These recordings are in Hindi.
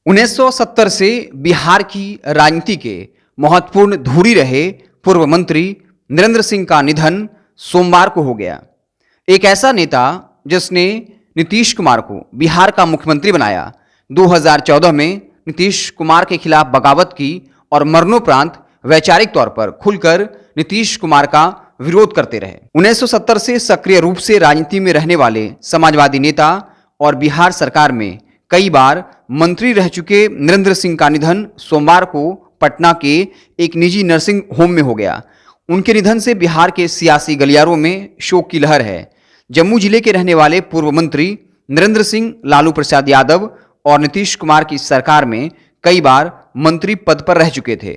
1970 से बिहार की राजनीति के महत्वपूर्ण धुरी रहे पूर्व मंत्री नरेंद्र सिंह का निधन सोमवार को हो गया। एक ऐसा नेता जिसने नीतीश कुमार को बिहार का मुख्यमंत्री बनाया, 2014 में नीतीश कुमार के खिलाफ बगावत की और मरणोपरांत वैचारिक तौर पर खुलकर नीतीश कुमार का विरोध करते रहे। 1970 से सक्रिय रूप से राजनीति में रहने वाले समाजवादी नेता और बिहार सरकार में कई बार मंत्री रह चुके नरेंद्र सिंह का निधन सोमवार को पटना के एक निजी नर्सिंग होम में हो गया। उनके निधन से बिहार के सियासी गलियारों में शोक की लहर है। जम्मू जिले के रहने वाले पूर्व मंत्री नरेंद्र सिंह लालू प्रसाद यादव और नीतीश कुमार की सरकार में कई बार मंत्री पद पर रह चुके थे।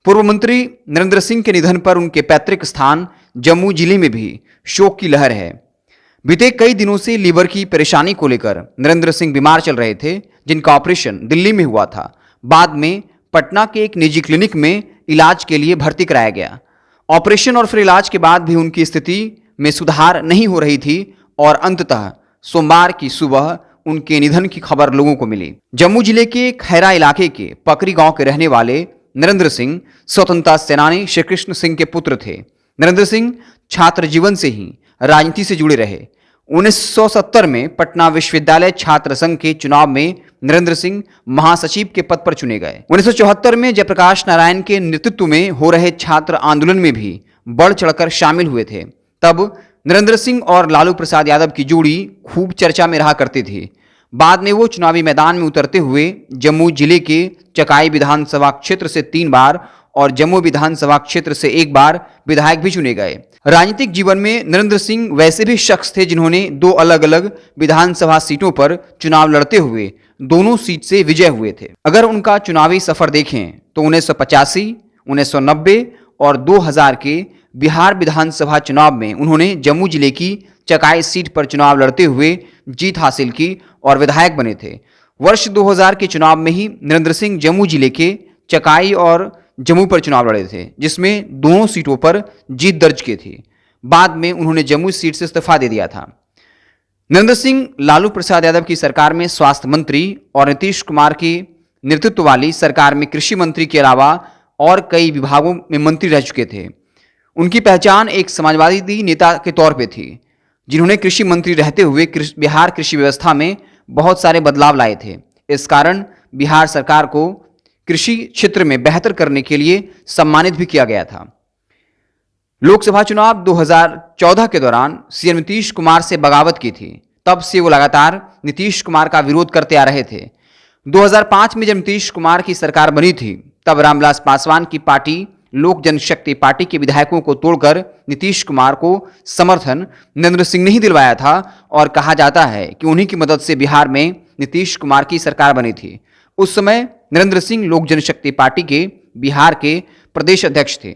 पूर्व मंत्री नरेंद्र सिंह के निधन पर उनके पैतृक स्थान जम्मू जिले में भी शोक की लहर है। बीते कई दिनों से लीवर की परेशानी को लेकर नरेंद्र सिंह बीमार चल रहे थे, जिनका ऑपरेशन दिल्ली में हुआ था। बाद में पटना के एक निजी क्लिनिक में इलाज के लिए भर्ती कराया गया। ऑपरेशन और फिर इलाज के बाद भी उनकी स्थिति में सुधार नहीं हो रही थी और अंततः सोमवार की सुबह उनके निधन की खबर लोगों को मिली। जम्मू जिले के खैरा इलाके के पकरी गांव के रहने वाले नरेंद्र सिंह स्वतंत्रता सेनानी श्री कृष्ण सिंह के पुत्र थे। नरेंद्र सिंह छात्र जीवन से ही राजनीति से जुड़े रहे। 1970 में पटना विश्वविद्यालय छात्र संघ के चुनाव में नरेंद्र सिंह महासचिव के पद पर चुने गए। 1974 में जयप्रकाश नारायण के नेतृत्व में हो रहे छात्र आंदोलन में भी बढ़ चढ़कर शामिल हुए थे। तब नरेंद्र सिंह और लालू प्रसाद यादव की जोड़ी खूब चर्चा में रहा करती थी। बाद में वो चुनावी मैदान में उतरते हुए जम्मू जिले के चकाई विधानसभा क्षेत्र से 3 बार और जम्मू विधानसभा क्षेत्र से 1 बार विधायक भी चुने गए। राजनीतिक जीवन में नरेंद्र सिंह वैसे भी शख्स थे जिन्होंने 2 अलग अलग विधानसभा सीटों पर चुनाव लड़ते हुए दोनों सीट से विजय हुए थे। अगर उनका चुनावी सफर देखें तो 1985, 1990 और 2000 के बिहार विधानसभा चुनाव में उन्होंने जम्मू जिले की चकाई सीट पर चुनाव लड़ते हुए जीत हासिल की और विधायक बने थे। वर्ष 2000 के चुनाव में ही नरेंद्र सिंह जम्मू जिले के चकाई और जम्मू पर चुनाव लड़े थे, जिसमें दोनों सीटों पर जीत दर्ज की थी। बाद में उन्होंने जम्मू सीट से इस्तीफा दे दिया था। नरेंद्र सिंह लालू प्रसाद यादव की सरकार में स्वास्थ्य मंत्री और नीतीश कुमार की नेतृत्व वाली सरकार में कृषि मंत्री के अलावा और कई विभागों में मंत्री रह चुके थे। उनकी पहचान एक समाजवादी नेता के तौर पे थी, जिन्होंने कृषि मंत्री रहते हुए बिहार कृषि व्यवस्था में बहुत सारे बदलाव लाए थे। इस कारण बिहार सरकार को कृषि क्षेत्र में बेहतर करने के लिए सम्मानित भी किया गया था। लोकसभा चुनाव 2014 के दौरान सीएम नीतीश कुमार से बगावत की थी। तब से वो लगातार नीतीश कुमार का विरोध करते आ रहे थे। 2005 में जब नीतीश कुमार की सरकार बनी थी, तब रामविलास पासवान की पार्टी लोक जनशक्ति पार्टी के विधायकों को तोड़कर नीतीश कुमार को समर्थन नरेंद्र सिंह ने ही दिलवाया था और कहा जाता है कि उन्हीं की मदद से बिहार में नीतीश कुमार की सरकार बनी थी। उस समय नरेंद्र सिंह लोक जनशक्ति पार्टी के बिहार के प्रदेश अध्यक्ष थे।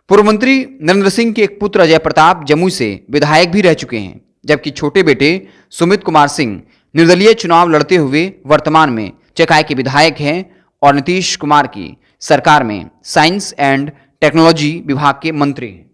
पूर्व मंत्री नरेंद्र सिंह के एक पुत्र अजय प्रताप जम्मू से विधायक भी रह चुके हैं, जबकि छोटे बेटे सुमित कुमार सिंह निर्दलीय चुनाव लड़ते हुए वर्तमान में चकाई के विधायक हैं और नीतीश कुमार की सरकार में साइंस एंड टेक्नोलॉजी विभाग के मंत्री हैं।